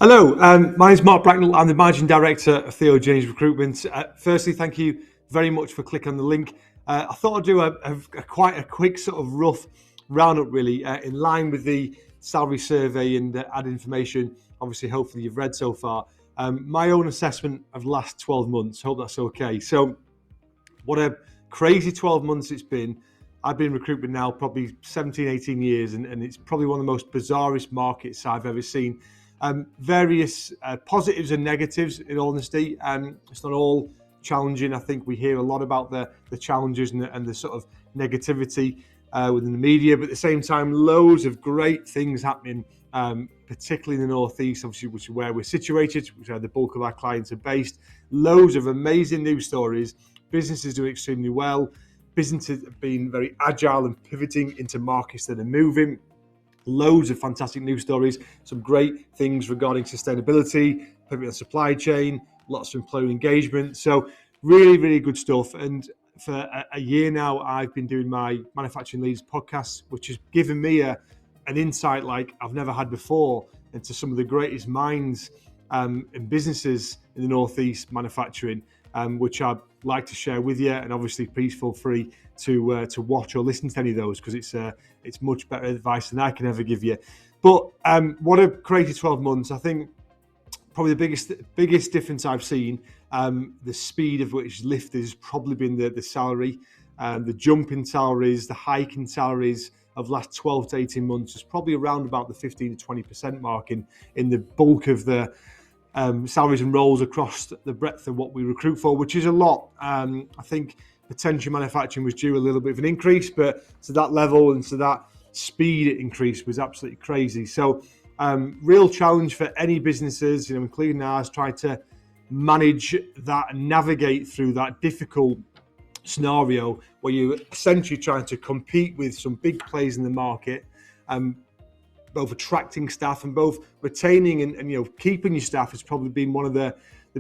Hello, my name's Mark Bracknall. I'm the Managing Director of Theo James Recruitment. Firstly, thank you very much for clicking on the link. I thought I'd do a quite a quick sort of rough roundup, really, in line with the salary survey and add information. Obviously, hopefully you've read so far. My own assessment of the last 12 months, hope that's okay. So, what a crazy 12 months it's been. I've been in recruitment now probably 17, 18 years, and it's probably one of the most bizarrest markets I've ever seen. Various positives and negatives, in all honesty. It's not all challenging. I think we hear a lot about the challenges and the sort of negativity within the media, but at the same time, loads of great things happening, particularly in the Northeast, obviously, which is where we're situated, which is where the bulk of our clients are based. Loads of amazing news stories. Businesses doing extremely well. Businesses have been very agile and pivoting into markets that are moving. Loads of fantastic news stories, some great things regarding sustainability, pivot on supply chain, lots of employee engagement. So really, really good stuff. And for a year now, I've been doing my Manufacturing Leaders podcast, which has given me an insight like I've never had before into some of the greatest minds and businesses in the Northeast manufacturing, which I'd like to share with you. And obviously, please feel free to watch or listen to any of those, because it's much better advice than I can ever give you. But what a crazy 12 months. I think probably the biggest difference I've seen, the speed of which lifted has probably been the salary, the jump in salaries, the hike in salaries of the last 12 to 18 months is probably around about the 15 to 20% mark in the bulk of the salaries and roles across the breadth of what we recruit for, which is a lot. I think potentially manufacturing was due a little bit of an increase, but to that level and to that speed increase was absolutely crazy. So real challenge for any businesses, including ours, try to manage that and navigate through that difficult scenario where you're essentially trying to compete with some big players in the market, both attracting staff and both retaining and keeping your staff has probably been one of the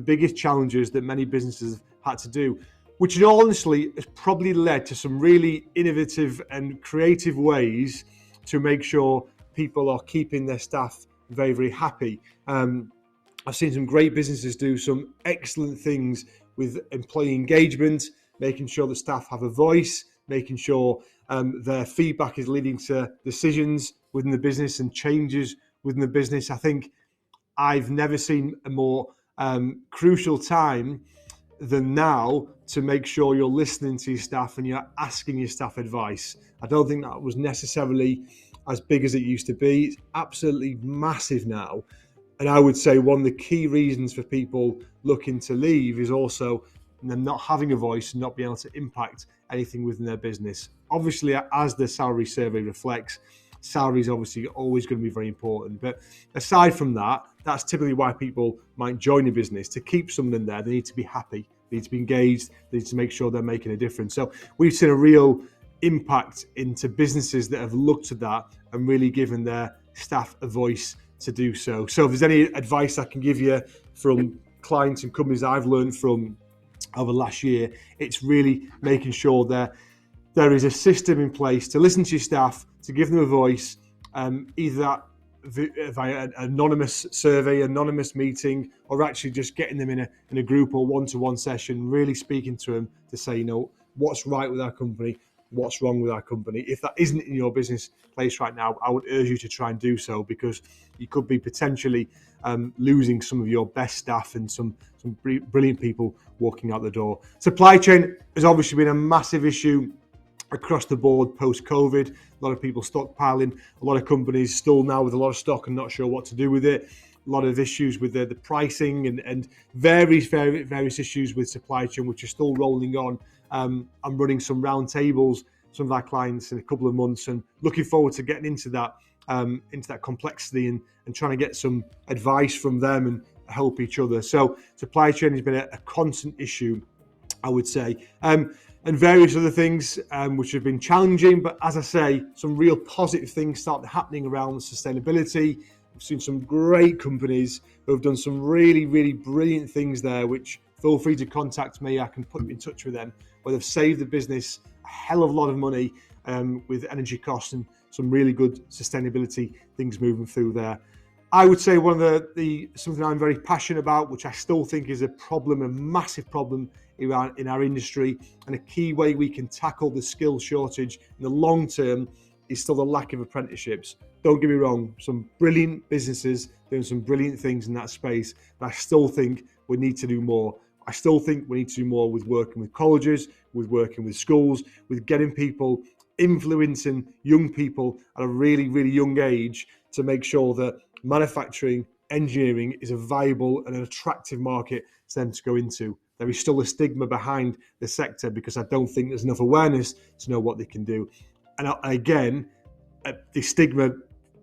biggest challenges that many businesses have had to do, which honestly has probably led to some really innovative and creative ways to make sure people are keeping their staff very, very happy. I've seen some great businesses do some excellent things with employee engagement, making sure the staff have a voice, making sure their feedback is leading to decisions within the business and changes within the business. I think I've never seen a more crucial time than now to make sure you're listening to your staff and you're asking your staff advice. I don't think that was necessarily as big as it used to be. It's absolutely massive now. And I would say one of the key reasons for people looking to leave is also them not having a voice and not being able to impact anything within their business. Obviously, as the salary survey reflects, salary is obviously always going to be very important. But aside from that, that's typically why people might join a business. To keep someone in there, they need to be happy, they need to be engaged, they need to make sure they're making a difference. So we've seen a real impact into businesses that have looked at that and really given their staff a voice to do so. So if there's any advice I can give you from clients and companies I've learned from over the last year, it's really making sure that there is a system in place to listen to your staff, to give them a voice, either via an anonymous survey, anonymous meeting, or actually just getting them in a group or one-to-one session, really speaking to them to say, what's right with our company, what's wrong with our company. If that isn't in your business place right now, I would urge you to try and do so, because you could be potentially losing some of your best staff and some brilliant people walking out the door. Supply chain has obviously been a massive issue across the board post-COVID. A lot of people stockpiling, a lot of companies still now with a lot of stock and not sure what to do with it. A lot of issues with the pricing and various issues with supply chain, which are still rolling on. I'm running some round tables, some of our clients in a couple of months, and looking forward to getting into that complexity and trying to get some advice from them and help each other. So supply chain has been a constant issue, I would say. And various other things which have been challenging, but as I say, some real positive things started happening around sustainability. We've seen some great companies who have done some really, really brilliant things there, which feel free to contact me. I can put you in touch with them, where they've saved the business a hell of a lot of money with energy costs and some really good sustainability things moving through there. I would say one of the something I'm very passionate about, which I still think is a problem, a massive problem in our industry, and a key way we can tackle the skill shortage in the long term is still the lack of apprenticeships. Don't get me wrong, some brilliant businesses doing some brilliant things in that space, but I still think we need to do more. I still think we need to do more with working with colleges, with working with schools, with getting people, influencing young people at a really, really young age to make sure that manufacturing, engineering is a viable and an attractive market for them to go into. There is still a stigma behind the sector because I don't think there's enough awareness to know what they can do. And again, the stigma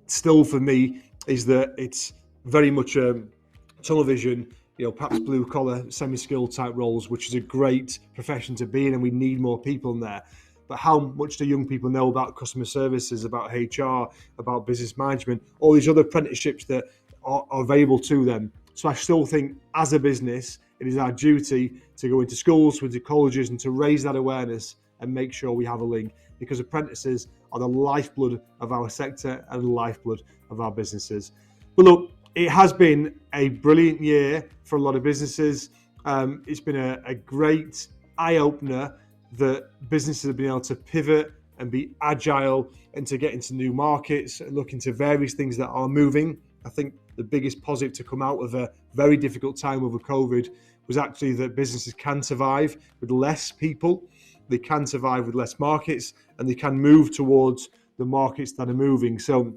still for me is that it's very much tunnel vision, perhaps blue collar, semi-skilled type roles, which is a great profession to be in, and we need more people in there. But how much do young people know about customer services, about HR, about business management, all these other apprenticeships that are available to them? So I still think as a business, it is our duty to go into schools, into colleges, and to raise that awareness and make sure we have a link, because apprentices are the lifeblood of our sector and the lifeblood of our businesses. But look, it has been a brilliant year for a lot of businesses. It's been a great eye-opener that businesses have been able to pivot and be agile and to get into new markets and look into various things that are moving. I think the biggest positive to come out of a very difficult time over COVID was actually that businesses can survive with less people, they can survive with less markets, and they can move towards the markets that are moving. So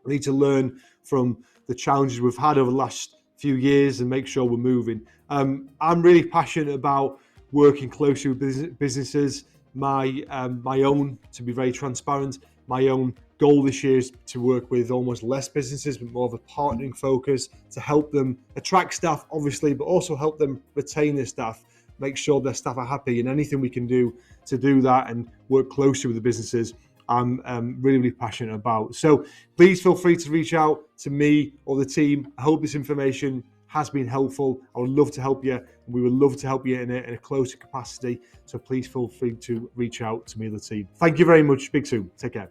we need to learn from the challenges we've had over the last few years and make sure we're moving. I'm really passionate about working closely with businesses. My own, to be very transparent, my own goal this year is to work with almost less businesses, but more of a partnering focus to help them attract staff, obviously, but also help them retain their staff, make sure their staff are happy, and anything we can do to do that and work closely with the businesses, I'm really, really passionate about. So please feel free to reach out to me or the team. I hope this information has been helpful. I would love to help you. We would love to help you in a closer capacity. So please feel free to reach out to me or the team. Thank you very much. Speak soon. Take care.